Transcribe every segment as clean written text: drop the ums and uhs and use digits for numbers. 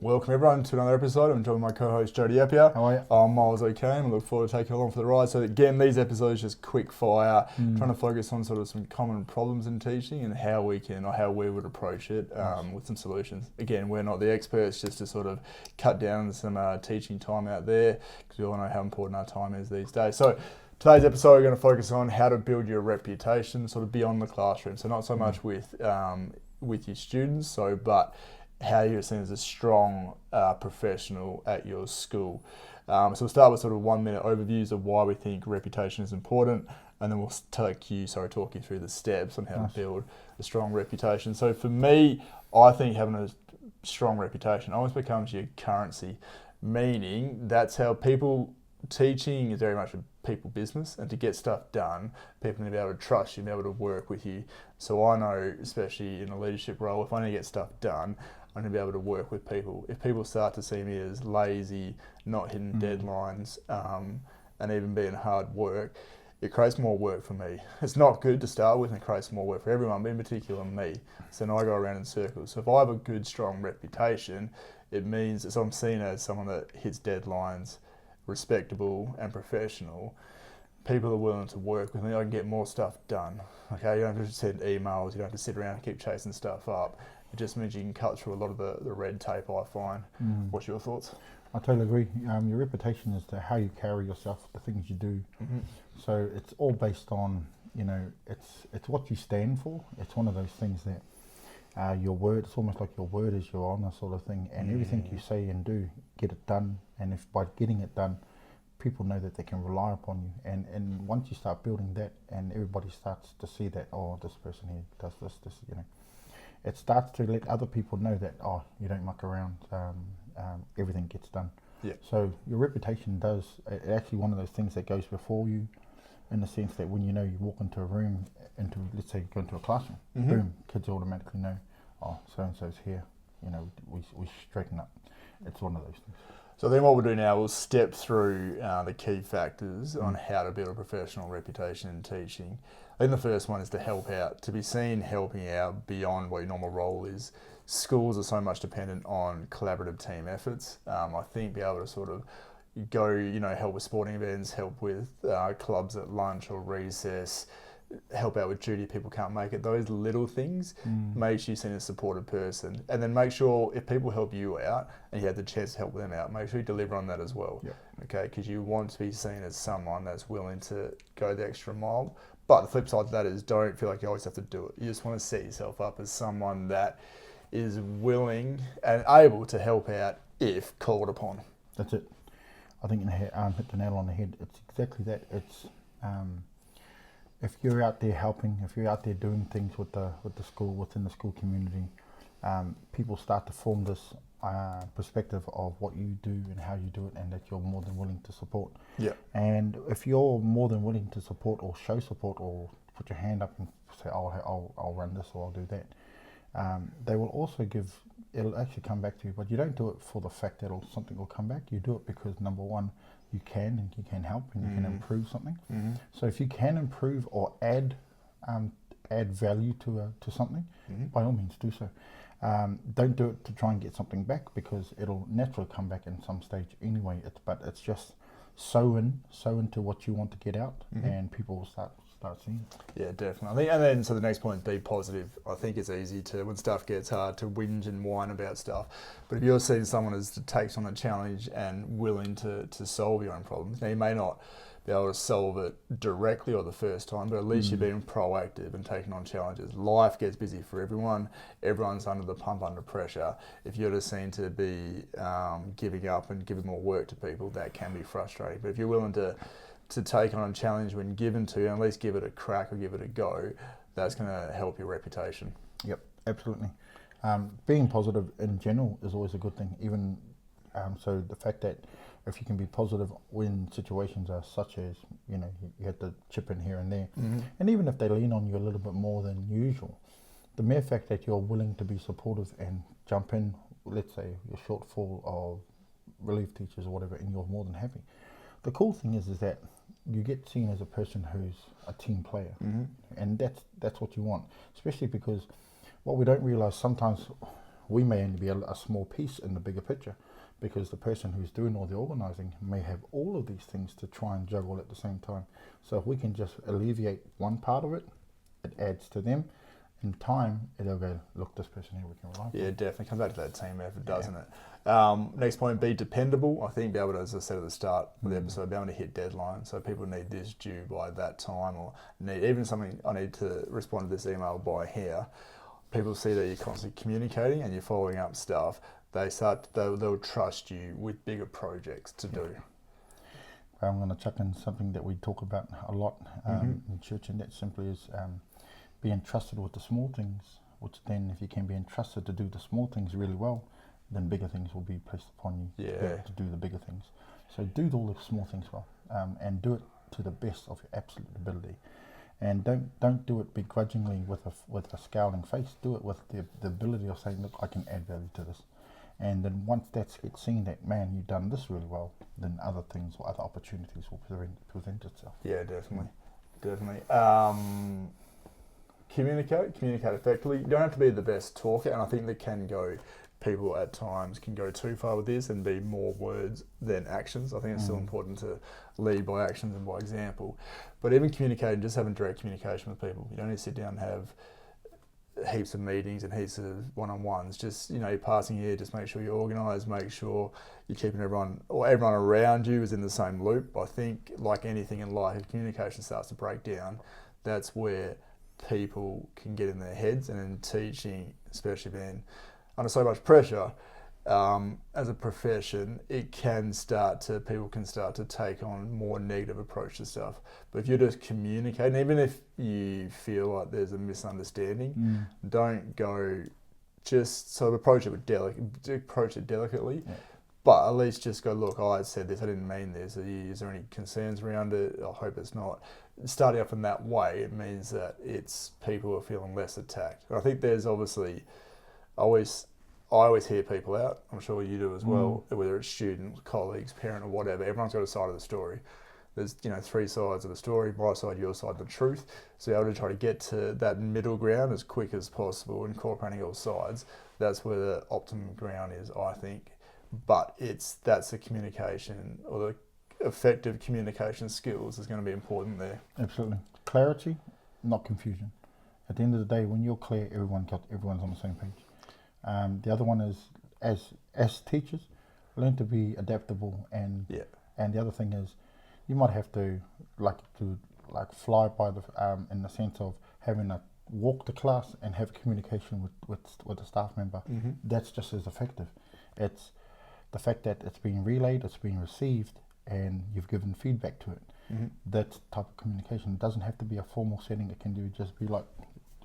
Welcome everyone to another episode. I'm joined by my co-host Jody Appiah. How are you? I'm Miles O'Kane. I look forward to taking you along for the ride. So again, these episodes just quick fire, trying to focus on sort of some common problems in teaching and how we can, or how we would approach it with some solutions. Again, we're not the experts, just to sort of cut down some teaching time out there, because we all know how important our time is these days. So today's episode, we're going to focus on how to build your reputation sort of beyond the classroom. So not so much with your students, but how you're seen as a strong professional at your school. So we'll start with sort of 1 minute overviews of why we think reputation is important, and then we'll talk you through the steps on how to build a strong reputation. So for me, I think having a strong reputation almost becomes your currency, meaning that's how teaching is very much a people business, and to get stuff done, people need to be able to trust you and be able to work with you. So I know, especially in a leadership role, if I need to get stuff done, I'm going to be able to work with people. If people start to see me as lazy, not hitting deadlines, and even being hard work, it creates more work for me. It's not good to start with, and it creates more work for everyone, but in particular me. So now I go around in circles. So if I have a good, strong reputation, it means that I'm seen as someone that hits deadlines, respectable and professional. People are willing to work with me. I can get more stuff done. Okay, you don't have to send emails, you don't have to sit around and keep chasing stuff up. It just means you can cut through a lot of the red tape, I find. What's your thoughts? I totally agree. Your reputation is to how you carry yourself, the things you do. So it's all based on, it's what you stand for. It's one of those things that your word, it's almost like your word is your honour sort of thing, and everything you say and do, get it done. And if by getting it done, people know that they can rely upon you. And once you start building that, and everybody starts to see that, oh, this person here does this, it starts to let other people know that, oh, you don't muck around, everything gets done. Yeah. So your reputation it's actually one of those things that goes before you, in the sense that when you walk into a room, let's say you go into a classroom, boom, kids automatically know, oh, so-and-so's here, we straighten up. It's one of those things. So then what we'll do now, we'll step through the key factors on how to build a professional reputation in teaching. I think the first one is to help out, to be seen helping out beyond what your normal role is. Schools are so much dependent on collaborative team efforts. I think be able to sort of go, help with sporting events, help with clubs at lunch or recess, help out with duty people can't make it. Those little things makes you seen as a supportive person. And then make sure if people help you out and you have the chance to help them out, make sure you deliver on that as well. Yep. Okay, because you want to be seen as someone that's willing to go the extra mile. But the flip side to that is, don't feel like you always have to do it. You just want to set yourself up as someone that is willing and able to help out if called upon. That's it. I think you hit the nail on the head. It's exactly that. It's if you're out there helping, if you're out there doing things with the school, within the school community, people start to form this perspective of what you do and how you do it, and that you're more than willing to support. Yeah. And if you're more than willing to support or show support or put your hand up and say, oh, I'll run this or I'll do that, they will also it'll actually come back to you. But you don't do it for the fact that something will come back. You do it because, number one, you can help and you can improve something. So if you can improve or add value to something, by all means do so. Don't do it to try and get something back, because it'll naturally come back in some stage anyway. It's just sow into what you want to get out, and people will start seeing it. Yeah, definitely. And then so the next point is be positive. I think it's easy to, when stuff gets hard, to whinge and whine about stuff. But if you're seeing someone as takes on a challenge and willing to solve your own problems, now you may not be able to solve it directly or the first time, but at least you're being proactive and taking on challenges. Life gets busy for everyone. Everyone's under the pump, under pressure. If you're just seen to be giving up and giving more work to people, that can be frustrating. But if you're willing to take on a challenge when given to you, and at least give it a crack or give it a go, that's going to help your reputation. Yep, absolutely. Being positive in general is always a good thing. Even so, the fact that if you can be positive when situations are such as, you have to chip in here and there, and even if they lean on you a little bit more than usual, the mere fact that you're willing to be supportive and jump in, let's say you're shortfall of relief teachers or whatever, and you're more than happy. The cool thing is that you get seen as a person who's a team player, and that's what you want. Especially because what we don't realise sometimes, we may only be a small piece in the bigger picture, because the person who's doing all the organising may have all of these things to try and juggle at the same time. So if we can just alleviate one part of it, it adds to them. In time, it'll go, look, this person here we can rely on. Yeah, definitely comes back to that team effort, doesn't it? Next point, be dependable. I think be able to, as I said at the start of the episode, be able to hit deadlines. So people need this due by that time, or need even something, I need to respond to this email by here. People see that you're constantly communicating and you're following up stuff. They'll trust you with bigger projects to do. I'm going to chuck in something that we talk about a lot in church, and that simply is be entrusted with the small things, which then if you can be entrusted to do the small things really well, then bigger things will be placed upon you to do the bigger things. So do all the small things well, and do it to the best of your absolute ability. And don't do it begrudgingly with a scowling face. Do it with the ability of saying, look, I can add value to this. And then once that gets seen that, man, you've done this really well, then other things or other opportunities will present itself. Yeah, definitely. Communicate effectively. You don't have to be the best talker, and I think people at times can go too far with this and be more words than actions. I think it's still important to lead by actions and by example. But even communicating, just having direct communication with people. You don't need to sit down and have heaps of meetings and heaps of one-on-ones. Just, you're passing here, just make sure you're organised, make sure you're keeping everyone around you is in the same loop. I think, like anything in life, if communication starts to break down, that's where people can get in their heads. And in teaching, especially being under so much pressure, as a profession, people can start to take on more negative approach to stuff. But if you're just communicating, even if you feel like there's a misunderstanding, don't go, just sort of approach it delicately. Yeah. But at least just go, look, I said this, I didn't mean this. Is there any concerns around it? I hope it's not. Starting off in that way, it means that it's people who are feeling less attacked. And I think there's obviously, I always hear people out, I'm sure you do as well, whether it's students, colleagues, parent or whatever, everyone's got a side of the story. There's 3 sides of the story, my side, your side, the truth. So you're able to try to get to that middle ground as quick as possible, incorporating all sides. That's where the optimum ground is, I think. But that's the communication, or the effective communication skills is going to be important there. Absolutely. Clarity, not confusion. At the end of the day, when you're clear, everyone's on the same page. The other one is, as teachers, learn to be adaptable, and the other thing is, you might have to fly by in the sense of having to walk to class and have communication with a staff member. That's just as effective. It's the fact that it's being relayed, it's being received, and you've given feedback to it. That type of communication doesn't have to be a formal setting. It can just be like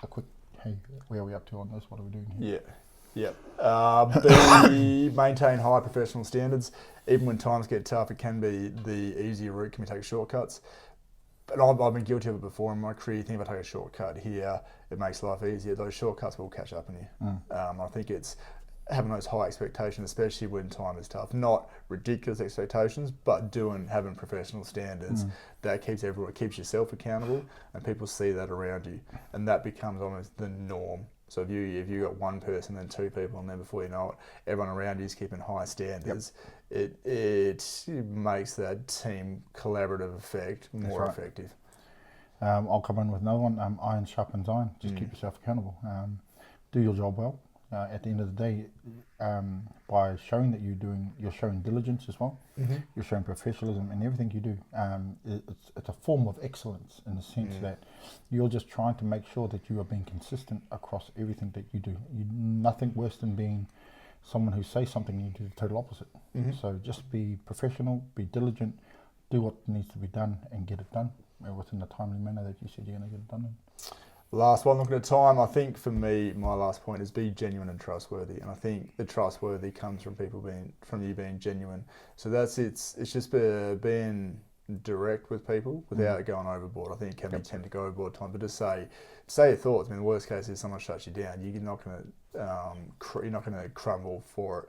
a quick, hey, where are we up to on this? What are we doing here? Maintain high professional standards. Even when times get tough, it can be the easier route. Can we take shortcuts? But I've been guilty of it before in my career. You think if I take a shortcut here, it makes life easier. Those shortcuts will catch up in you. I think it's having those high expectations, especially when time is tough. Not ridiculous expectations, but having professional standards that keeps yourself accountable, and people see that around you, and that becomes almost the norm. So if you got one person, then 2 people, and then before you know it, everyone around you is keeping high standards. It makes that team collaborative effect more effective. I'll come in with another one. Iron sharpens iron. Just keep yourself accountable. Do your job well. At the end of the day, by showing that you're showing diligence as well. You're showing professionalism in everything you do. It's a form of excellence in the sense that you're just trying to make sure that you are being consistent across everything that you do. Nothing worse than being someone who says something and you do the total opposite. So just be professional, be diligent, do what needs to be done, and get it done within the timely manner that you said you're going to get it done in. Last one, looking at time, I think for me, my last point is be genuine and trustworthy. And I think the trustworthy comes from you being genuine. So it's just being direct with people without going overboard. I think it can be tempted to go overboard at times, but just say your thoughts. I mean, the worst case is someone shuts you down. You're not going to crumble for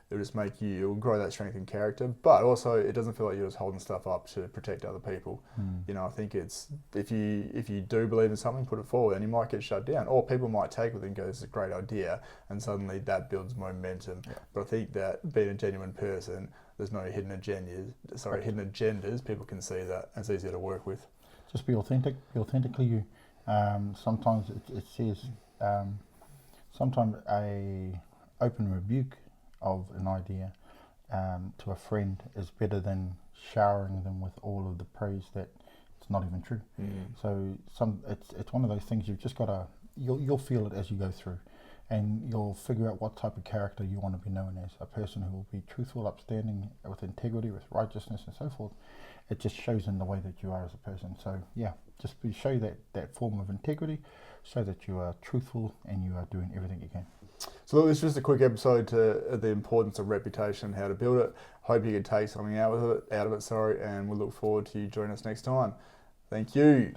it. it'll just make you, it'll grow that strength in character, but also it doesn't feel like you're just holding stuff up to protect other people. You know, I think it's, if you do believe in something, put it forward, and you might get shut down, or people might take it and go, this is a great idea, and suddenly that builds momentum. But I think that being a genuine person, there's no hidden agendas, people can see that, and it's easier to work with. Just be authentic, be authentically you. Sometimes it says, sometimes a open rebuke of an idea to a friend is better than showering them with all of the praise that it's not even true. So it's one of those things you've just got to, you'll feel it as you go through, and you'll figure out what type of character you want to be known as, a person who will be truthful, upstanding, with integrity, with righteousness and so forth. It just shows in the way that you are as a person. So yeah, just show that form of integrity, show that you are truthful and you are doing everything you can. So look, it's just a quick episode to the importance of reputation and how to build it. Hope you can take something out of it, and we look forward to you joining us next time. Thank you.